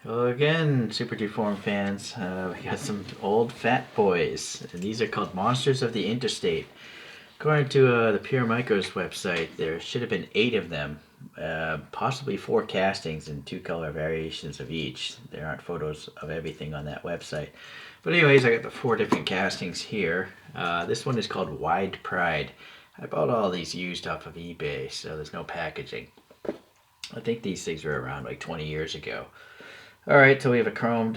Hello again, Super Deformed fans. We got some old Phat Boyz, and these are called Monsters of the Interstate. According to the Pure Micros website, there should have been 8 of them, possibly 4 castings and 2 color variations of each. There aren't photos of everything on that website. But anyways, I got the 4 different castings here. This one is called Wide Pride. I bought all these used off of eBay, so there's no packaging. I think these things were around like 20 years ago. Alright, so we have a chromed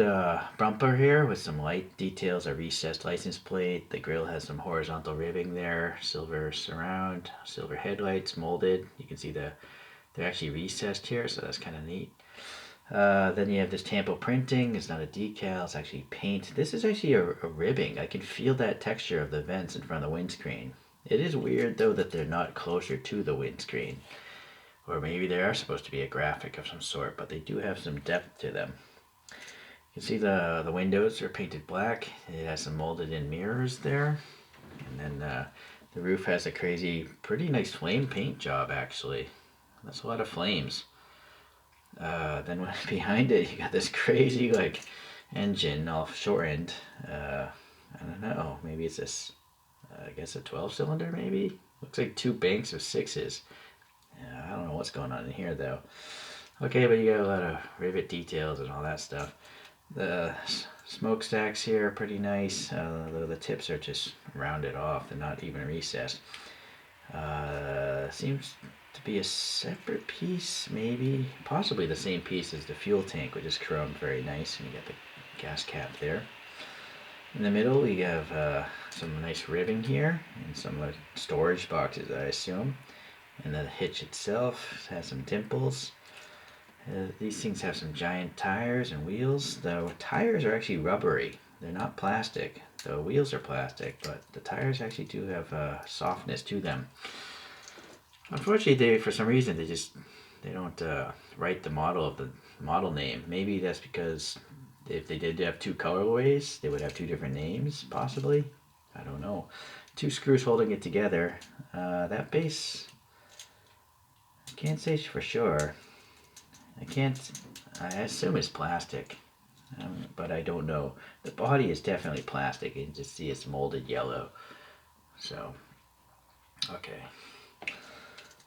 bumper here with some light details, a recessed license plate. The grille has some horizontal ribbing there, silver surround, silver headlights molded. You can see they're actually recessed here, so that's kind of neat. Then you have this tampo printing. It's not a decal, it's actually paint. This is actually a ribbing. I can feel that texture of the vents in front of the windscreen. It is weird though that they're not closer to the windscreen. Or maybe they are supposed to be a graphic of some sort, but they do have some depth to them. You can see the windows are painted black. It has some molded in mirrors there. And then the roof has a crazy, pretty nice flame paint job actually. That's a lot of flames. Then behind it you got this crazy like engine all shortened. I don't know, maybe it's this, I guess a 12 cylinder maybe? Looks like 2 banks of 6s. I don't know what's going on in here though. Okay, but you got a lot of rivet details and all that stuff. The smokestacks here are pretty nice. The tips are just rounded off. They're not even recessed. Seems to be a separate piece, maybe. Possibly the same piece as the fuel tank, which is chromed very nice. And you got the gas cap there. In the middle, we have some nice ribbing here and some storage boxes, I assume. And the hitch itself has some dimples. These things have some giant tires and wheels. The tires are actually rubbery. They're not plastic. The wheels are plastic, but the tires actually do have softness to them. Unfortunately, for some reason, they don't write the model of the model name. Maybe that's because if they did have 2 colorways, they would have 2 different names, possibly. I don't know. 2 screws holding it together. That base, I can't say for sure. I assume it's plastic, but I don't know. The body is definitely plastic. You can just see it's molded yellow. So, okay.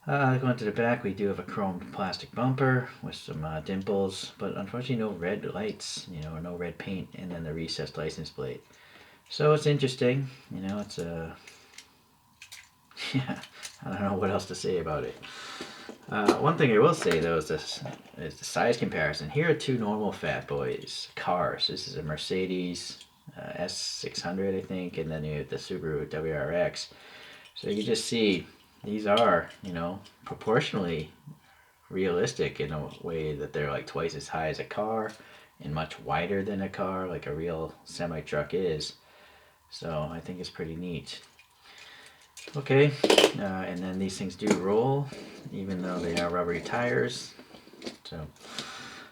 Going to the back, we do have a chromed plastic bumper with some dimples, but unfortunately no red lights, or no red paint, and then the recessed license plate. So it's interesting, it's a, yeah, I don't know what else to say about it. One thing I will say though is the size comparison. Here are 2 normal Phat Boyz cars. This is a Mercedes S600, I think, and then you have the Subaru WRX. So you just see these are, proportionally realistic in a way that they're like twice as high as a car and much wider than a car, like a real semi-truck is. So I think it's pretty neat. Okay, and then these things do roll, even though they are rubbery tires. So,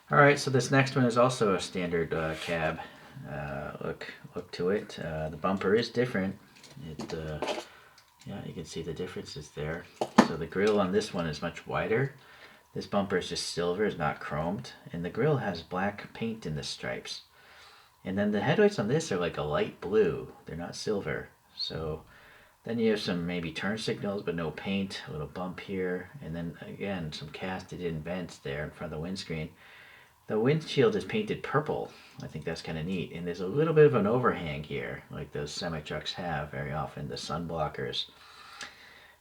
all right. So this next one is also a standard cab look to it. The bumper is different. Yeah, you can see the differences there. So the grille on this one is much wider. This bumper is just silver, it's not chromed, and the grille has black paint in the stripes. And then the headlights on this are like a light blue. They're not silver. So then you have some maybe turn signals, but no paint, a little bump here, and then again, some casted in vents there in front of the windscreen. The windshield is painted purple. I think that's kind of neat. And there's a little bit of an overhang here, like those semi-trucks have very often, the sun blockers.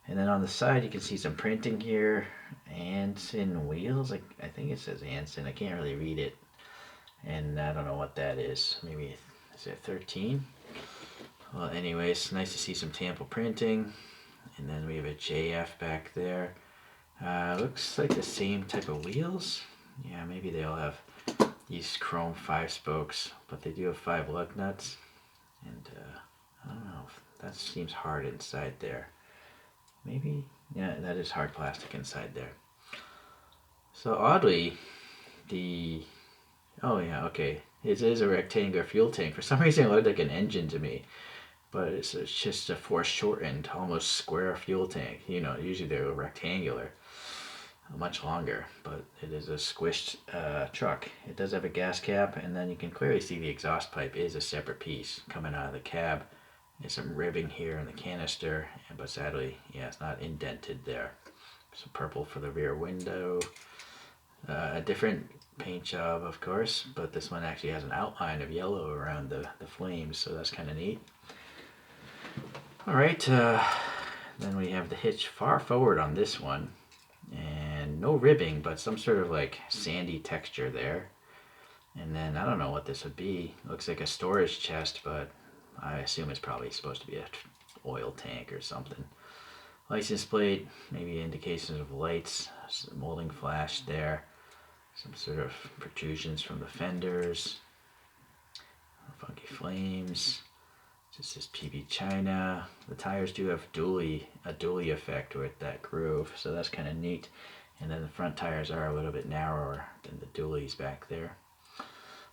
And then on the side, you can see some printing here. Anson wheels, I think it says Anson. I can't really read it. And I don't know what that is. Maybe, is it 13? Well, anyways, nice to see some tampo printing. And then we have a JF back there. Looks like the same type of wheels. Yeah, maybe they all have these chrome 5 spokes, but they do have 5 lug nuts. And I don't know, that seems hard inside there. Maybe, yeah, that is hard plastic inside there. So oddly, oh yeah, okay. It is a rectangular fuel tank. For some reason it looked like an engine to me. But it's just a foreshortened, almost square fuel tank. Usually they're rectangular. much longer, but it is a squished truck. It does have a gas cap, and then you can clearly see the exhaust pipe is a separate piece coming out of the cab. There's some ribbing here in the canister, but sadly, yeah, it's not indented there. Some purple for the rear window. A different paint job, of course, but this one actually has an outline of yellow around the flames, so that's kind of neat. Alright, then we have the hitch far forward on this one, and no ribbing, but some sort of like sandy texture there. And then I don't know what this would be. Looks like a storage chest, but I assume it's probably supposed to be an oil tank or something. License plate, maybe indications of lights, molding flash there. Some sort of protrusions from the fenders. Funky flames. Just this PB China. The tires do have a dually effect with that groove, so that's kind of neat. And then the front tires are a little bit narrower than the dualies back there.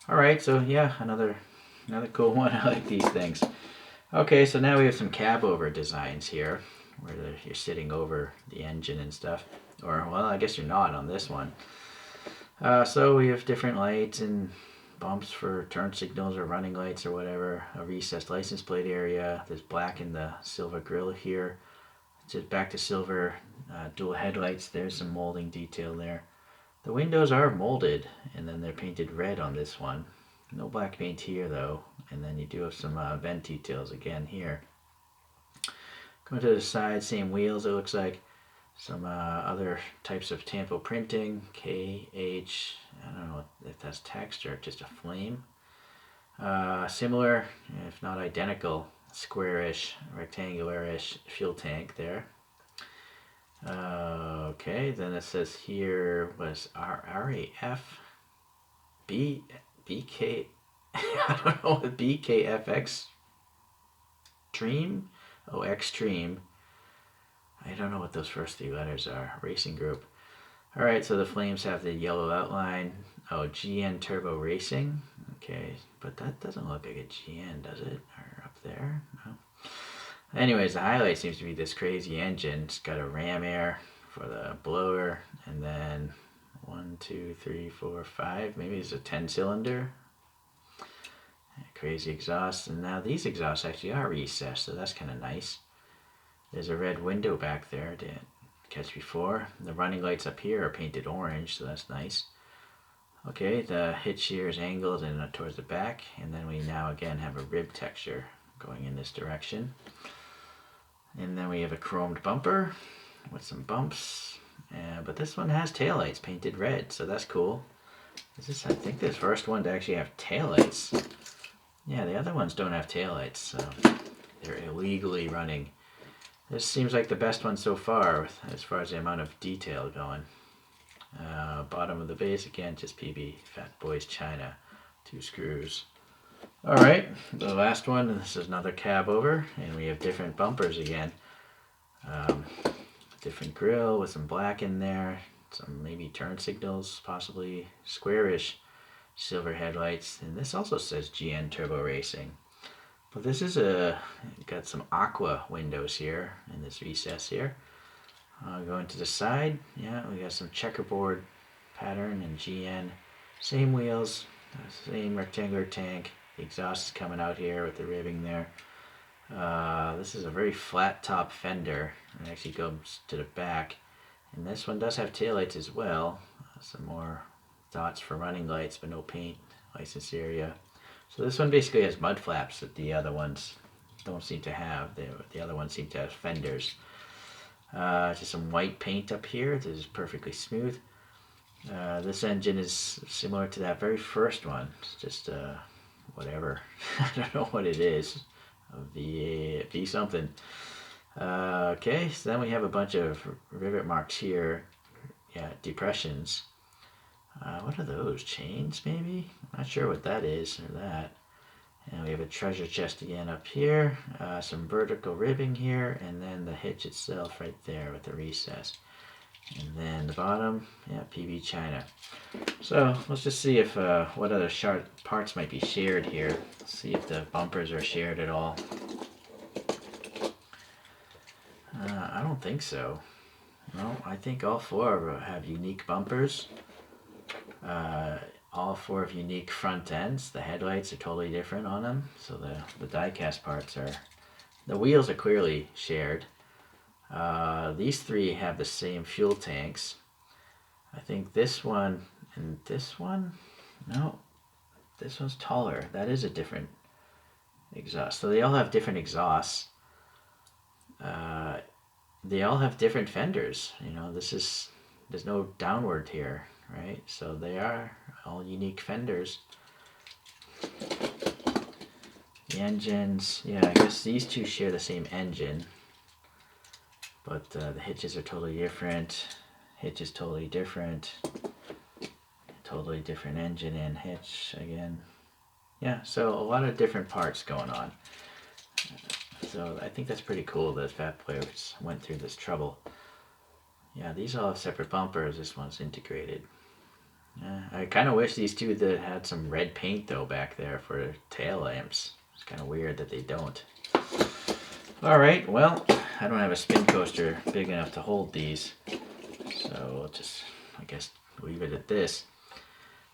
Alright, so yeah, another cool one. I like these things. Okay, so now we have some cab over designs here, where you're sitting over the engine and stuff. Or, well, I guess you're not on this one. So we have different lights and bumps for turn signals or running lights or whatever. A recessed license plate area. There's black in the silver grille here. Just back to silver. Dual headlights. There's some molding detail there. The windows are molded, and then they're painted red on this one. No black paint here though. And then you do have some vent details again here. Going to the side, same wheels it looks like. Some other types of tampo printing, KH, I don't know if that's text or just a flame. Similar, if not identical, squarish, rectangular-ish fuel tank there. Okay, then it says here was RAF, BK, I don't know what BKFX Dream? Oh, Extreme. I don't know what those first three letters are. Racing group. Alright, so the flames have the yellow outline. Oh, GN Turbo Racing. Okay, but that doesn't look like a GN, does it? Or up there? No. Anyways, the highlight seems to be this crazy engine. It's got a ram air for the blower, and then 1, 2, 3, 4, 5. Maybe it's a 10-cylinder. Crazy exhaust. And now these exhausts actually are recessed, so that's kind of nice. There's a red window back there, didn't catch before. The running lights up here are painted orange, so that's nice. Okay, the hitch here is angled and towards the back, and then we now again have a rib texture going in this direction. And then we have a chromed bumper with some bumps, but this one has taillights painted red, so that's cool. Is this, I think, the first one to actually have taillights. Yeah, the other ones don't have taillights, so they're illegally running. This seems like the best one so far, as far as the amount of detail going. Bottom of the base, again, just PB, Phat Boyz China, 2 screws. Alright, the last one, and this is another cab over, and we have different bumpers again. Different grille with some black in there, some maybe turn signals, possibly squarish silver headlights, and this also says GN Turbo Racing. But this is got some aqua windows here in this recess here. Going to the side, yeah, we got some checkerboard pattern and GN. Same wheels, same rectangular tank. The exhaust is coming out here with the ribbing there. This is a very flat top fender. It actually goes to the back. And this one does have taillights as well. Some more dots for running lights, but no paint. License area. So this one basically has mud flaps that the other ones don't seem to have. The other ones seem to have fenders. Just some white paint up here. This is perfectly smooth. This engine is similar to that very first one. It's just whatever. I don't know what it is. V something. Okay, so then we have a bunch of rivet marks here. Yeah, depressions. What are those? Chains, maybe? I'm not sure what that is, or that. And we have a treasure chest again up here. Some vertical ribbing here, and then the hitch itself right there with the recess. And then the bottom, yeah, PB China. So let's just see if what other parts might be shared here. Let's see if the bumpers are shared at all. I don't think so. No, I think all four have unique bumpers. All four have unique front ends. The headlights are totally different on them. So the die-cast parts are... The wheels are clearly shared. These three have the same fuel tanks. I think this one and this one... No, this one's taller. That is a different exhaust. So they all have different exhausts. They all have different fenders. You know, there's no downward here, right? So they are all unique fenders. The engines, yeah, I guess these two share the same engine, but the hitches are totally different. Hitch is totally different. Totally different engine and hitch again. Yeah, so a lot of different parts going on. So I think that's pretty cool that Phat Boyz went through this trouble. Yeah, these all have separate bumpers. This one's integrated. Yeah, I kind of wish these two that had some red paint though back there for tail lamps. It's kind of weird that they don't. All right, well, I don't have a spin coaster big enough to hold these, so I'll just, I guess, leave it at this.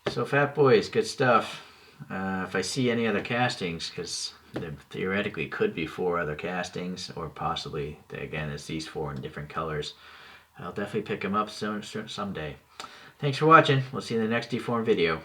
So Phat Boyz, good stuff. If I see any other castings, because there theoretically could be 4 other castings, or possibly, again, it's these 4 in different colors, I'll definitely pick them up someday. Thanks for watching. We'll see you in the next deformed video.